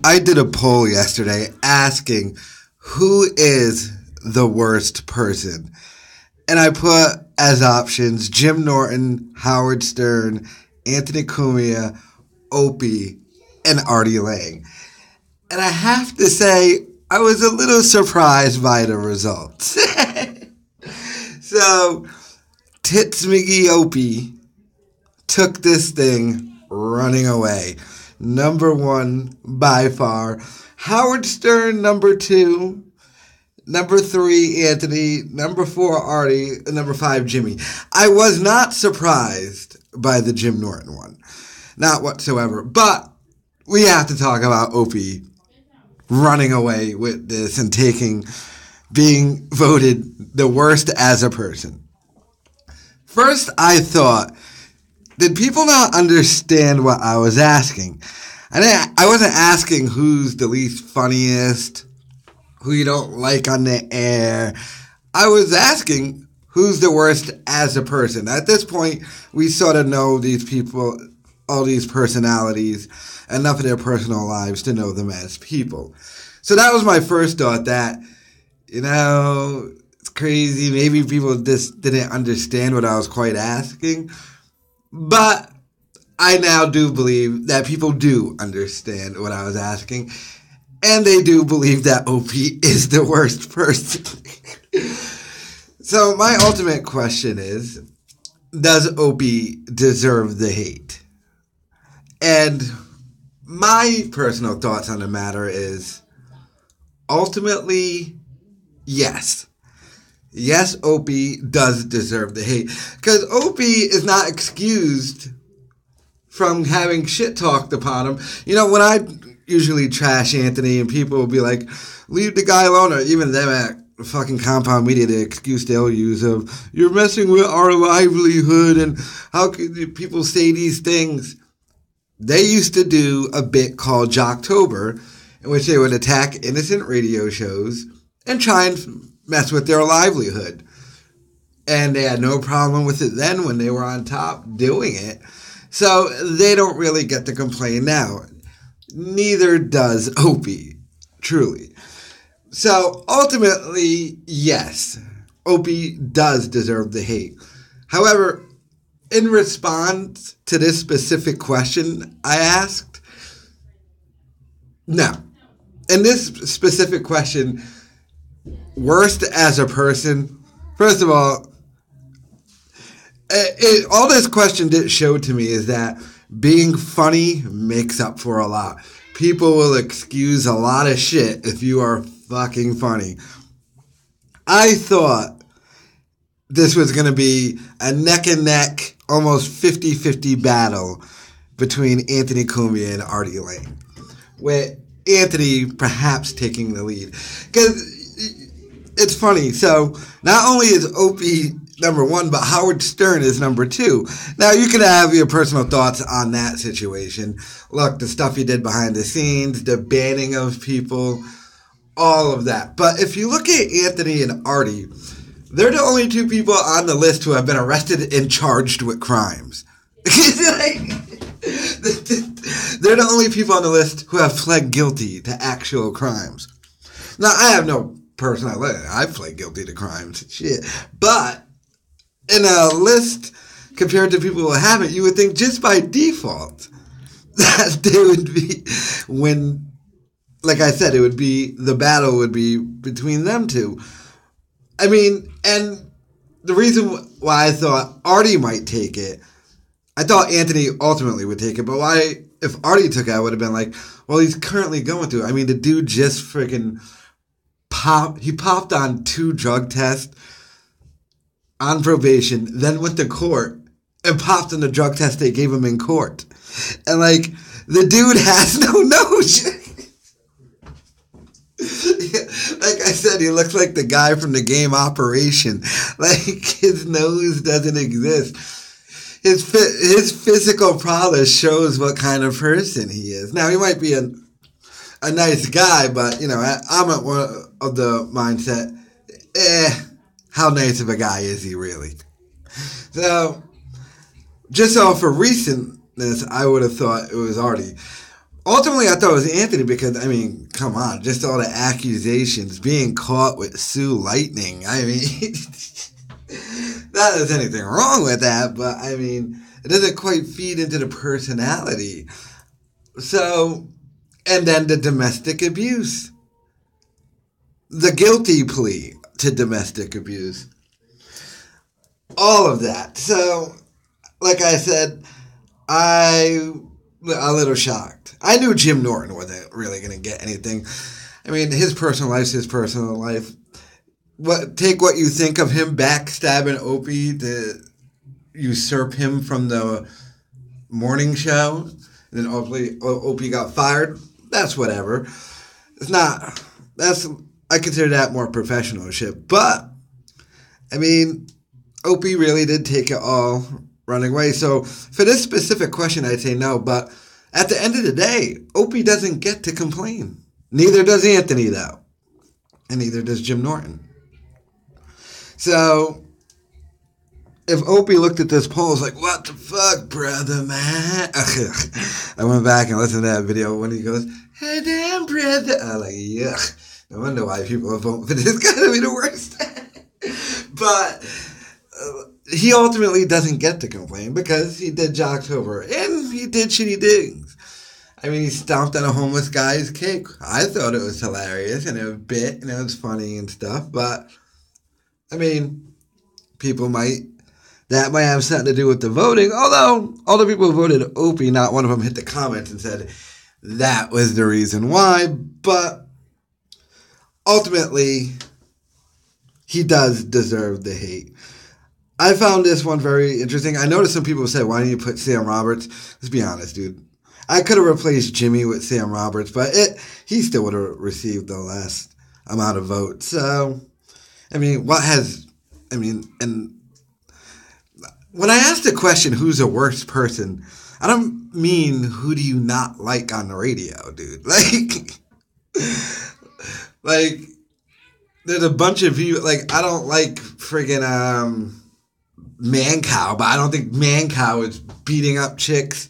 I did a poll yesterday asking who is the worst person. And I put as options Jim Norton, Howard Stern, Anthony Cumia, Opie, and Artie Lang. And I have to say, I was a little surprised by the results. So, Tits McGee Opie took this thing running away. Number one by far. Howard Stern, number two. Number three, Anthony. Number four, Artie. And number five, Jimmy. I was not surprised by the Jim Norton one. Not whatsoever. But we have to talk about Opie running away with this and being voted the worst as a person. First, I thought, did people not understand what I was asking? I wasn't asking who's the least funniest, who you don't like on the air. I was asking who's the worst as a person. At this point, we sort of know these people, all these personalities, enough of their personal lives to know them as people. So that was my first thought, that, it's crazy. Maybe people just didn't understand what I was quite asking. But I now do believe that people do understand what I was asking. And they do believe that Opie is the worst person. So my ultimate question is, does Opie deserve the hate? And my personal thoughts on the matter is, ultimately, yes. Yes, Opie does deserve the hate. Because Opie is not excused from having shit talked upon him. When I usually trash Anthony and people will be like, leave the guy alone, or even them at fucking Compound Media, the excuse they'll use of, you're messing with our livelihood and how could people say these things? They used to do a bit called Jocktober, in which they would attack innocent radio shows and try and mess with their livelihood. And they had no problem with it then when they were on top doing it. So they don't really get to complain now. Neither does Opie, truly. So ultimately, yes, Opie does deserve the hate. However, in response to this specific question I asked, no. In this specific question, worst as a person, first of all, all this question did show to me is that being funny makes up for a lot. People will excuse a lot of shit if you are fucking funny. I thought this was going to be a neck and neck, almost 50-50 battle between Anthony Cumia and Artie Lang, with Anthony perhaps taking the lead. Because it's funny. So not only is Opie number one, but Howard Stern is number two. Now, you can have your personal thoughts on that situation. Look, the stuff he did behind the scenes, the banning of people, all of that. But if you look at Anthony and Artie, they're the only two people on the list who have been arrested and charged with crimes. They're the only people on the list who have pled guilty to actual crimes. Now, I have no personal, I pled guilty to crimes, shit. But in a list compared to people who haven't, you would think just by default that they would be, like I said, the battle would be between them two. I mean, and the reason why I thought Artie might take it, I thought Anthony ultimately would take it, but if Artie took it, I would have been like, well, he's currently going through it. I mean, the dude just freaking popped on 2 drug tests, on probation, then went to court and popped on the drug test they gave him in court. And the dude has no nose. Like I said, he looks like the guy from the game Operation. His nose doesn't exist. His physical prowess shows what kind of person he is. Now, he might be a nice guy, but, I'm at one of the mindset, how nice of a guy is he really? So, just off of recentness, I would have thought it was Artie. ultimately, I thought it was Anthony because, I mean, come on, just all the accusations, being caught with Sue Lightning. I mean, not that there's anything wrong with that, but, I mean, it doesn't quite feed into the personality. So, and then the domestic abuse. The guilty plea to domestic abuse. All of that. So, like I said, a little shocked. I knew Jim Norton wasn't really going to get anything. I mean, his personal life's his personal life. Take what you think of him backstabbing Opie to usurp him from the morning show. And then Opie got fired. That's whatever. It's not. I consider that more professional shit. But, I mean, Opie really did take it all running away. So, for this specific question, I'd say no. But at the end of the day, Opie doesn't get to complain. Neither does Anthony, though. And neither does Jim Norton. So, if Opie looked at this poll, it's like, what the fuck, brother, man? I went back and listened to that video when he goes, hey, damn, brother. I'm like, yuck. No wonder why people are voting for this guy to be the worst. But he ultimately doesn't get to complain because he did Jocktober and he did shitty things. I mean, he stomped on a homeless guy's cake. I thought it was hilarious and it was bit and it was funny and stuff. But, I mean, that might have something to do with the voting. Although, all the people who voted Opie, not one of them hit the comments and said that was the reason why. But, ultimately, he does deserve the hate. I found this one very interesting. I noticed some people said, why didn't you put Sam Roberts? Let's be honest, dude. I could have replaced Jimmy with Sam Roberts, but he still would have received the last amount of votes. So, I mean, and when I ask the question, who's the worst person, I don't mean who do you not like on the radio, dude. Like, there's a bunch of you, like, I don't like friggin' Man-Cow, but I don't think Man-Cow is beating up chicks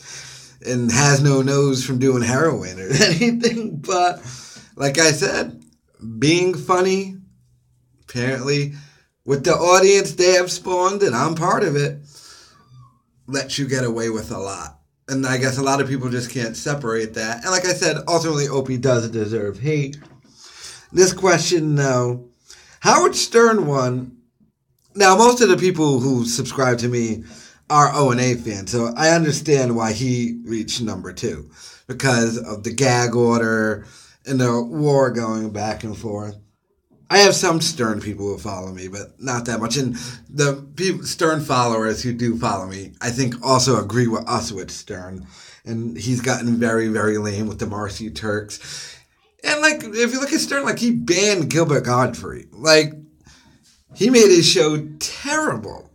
and has no nose from doing heroin or anything. But, like I said, being funny, apparently, with the audience they have spawned, and I'm part of it, lets you get away with a lot. And I guess a lot of people just can't separate that. And like I said, ultimately, Opie does deserve hate. This question, no. Howard Stern won. Now, most of the people who subscribe to me are O&A fans, so I understand why he reached number 2. Because of the gag order and the war going back and forth. I have some Stern people who follow me, but not that much. And the Stern followers who do follow me, I think also agree with us with Stern. And he's gotten very, very lame with the Marcy Turks. And, like, if you look at Stern, like, he banned Gilbert Gottfried. Like, he made his show terrible.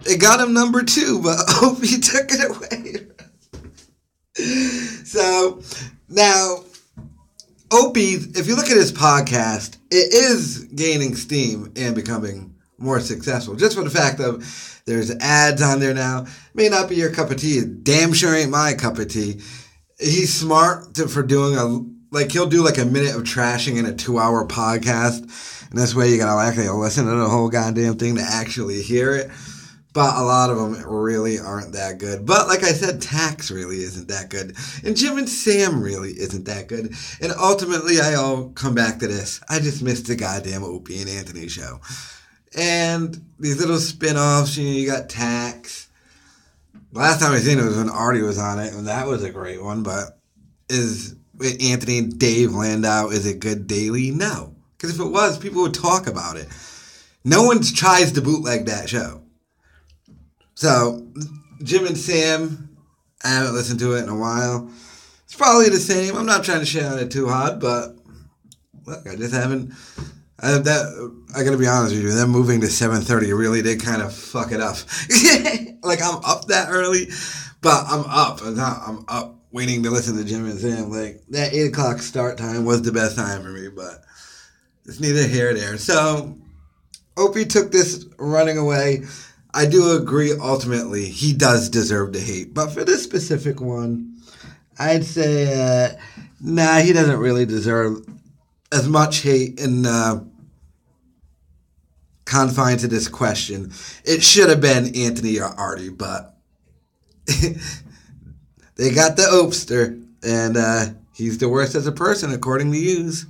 It got him number 2, but Opie took it away. So, now, Opie, if you look at his podcast, it is gaining steam and becoming more successful. Just for the fact of there's ads on there now. May not be your cup of tea. Damn sure ain't my cup of tea. He's smart for doing he'll do like a minute of trashing in a 2-hour podcast. And this way you gotta actually listen to the whole goddamn thing to actually hear it. But a lot of them really aren't that good. But like I said, Tax really isn't that good. And Jim and Sam really isn't that good. And ultimately, I'll come back to this. I just missed the goddamn Opie and Anthony show. And these little spin-offs, you got Tax. Last time I seen it was when Artie was on it, and that was a great one. But is Anthony and Dave Landau, is it good daily? No. Because if it was, people would talk about it. No one tries to bootleg that show. So, Jim and Sam, I haven't listened to it in a while. It's probably the same. I'm not trying to shit on it too hard, but look, I just haven't. I gotta be honest with you, them moving to 7:30 really did kind of fuck it up. Like, I'm up that early, but I'm up. I'm up waiting to listen to Jim and Sam. Like, that 8 o'clock start time was the best time for me, but it's neither here nor there. So, Opie took this running away. I do agree, ultimately, he does deserve the hate. But for this specific one, I'd say, nah, he doesn't really deserve as much hate and confined to this question. It should have been Anthony or Artie, but they got the Opster, and he's the worst as a person, according to yous.